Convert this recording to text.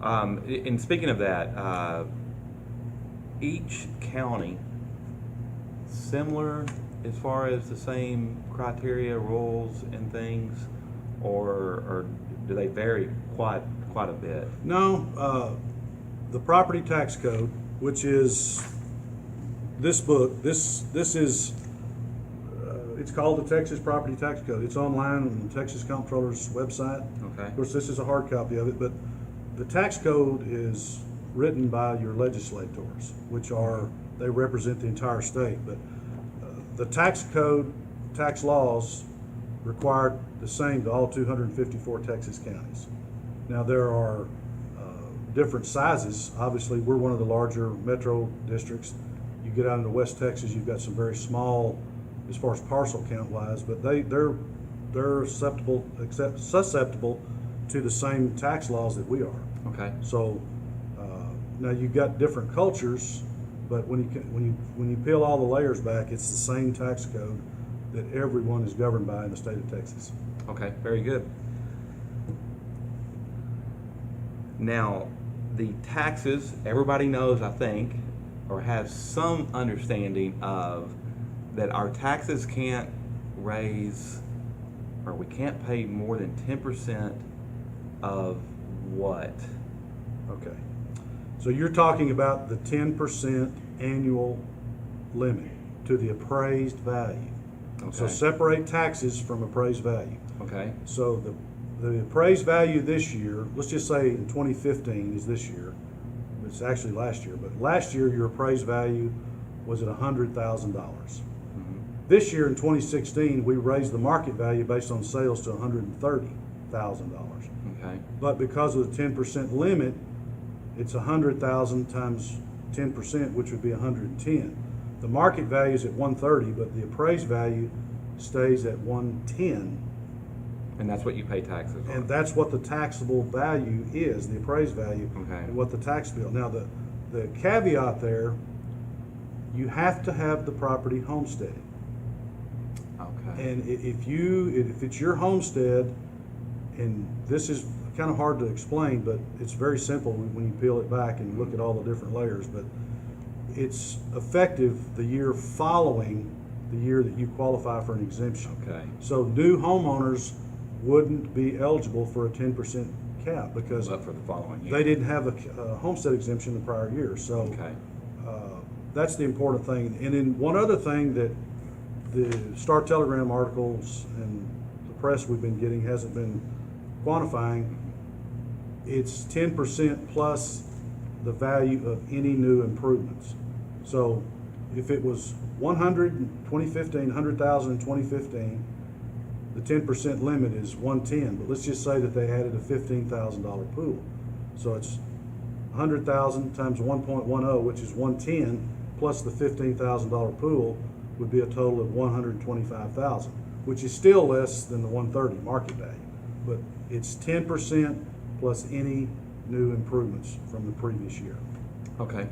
And speaking of that, each county similar as far as the same criteria, rules, and things, or do they vary quite a bit? No, the property tax code, which is this book, this is, it's called the Texas Property Tax Code. It's online on the Texas Comptroller's website. Okay. Of course, this is a hard copy of it, but the tax code is written by your legislators, which are, they represent the entire state. But the tax code, tax laws required the same to all 254 Texas counties. Now, there are different sizes. Obviously, we're one of the larger metro districts. You get out into West Texas, you've got some very small, as far as parcel count wise, but they're susceptible to the same tax laws that we are. Okay. So now you've got different cultures, but when you peel all the layers back, it's the same tax code that everyone is governed by in the state of Texas. Okay, very good. Now, the taxes, everybody knows, I think, or has some understanding of, that our taxes can't raise, or we can't pay more than 10% of what? Okay. So you're talking about the 10% annual limit to the appraised value. Okay. So separate taxes from appraised value. Okay. So the appraised value this year, let's just say in 2015 is this year. It's actually last year, but last year your appraised value was at $100,000. This year in 2016, we raised the market value based on sales to $130,000. Okay. But because of the 10% limit, it's 100,000 times 10%, which would be 110. The market value is at 130, but the appraised value stays at 110. And that's what you pay taxes on? And that's what the taxable value is, the appraised value, Okay. and what the tax bill. Now, the caveat there, you have to have the property homesteaded. Okay. And if it's your homestead, and this is kind of hard to explain, but it's very simple when you peel it back and look at all the different layers, but it's effective the year following the year that you qualify for an exemption. Okay. So new homeowners wouldn't be eligible for a 10% cap because Up for the following year. they didn't have a homestead exemption the prior year. So Okay. that's the important thing. And then one other thing that the Star Telegram articles and the press we've been getting hasn't been quantifying, it's 10% plus the value of any new improvements. So if it was 100 in 2015, 100,000 in 2015, the 10% limit is 110, but let's just say that they added a $15,000 pool. So it's 100,000 times 1.10, which is 110, plus the $15,000 pool would be a total of 125,000, which is still less than the 130 market value. But it's 10% plus any new improvements from the previous year. Okay.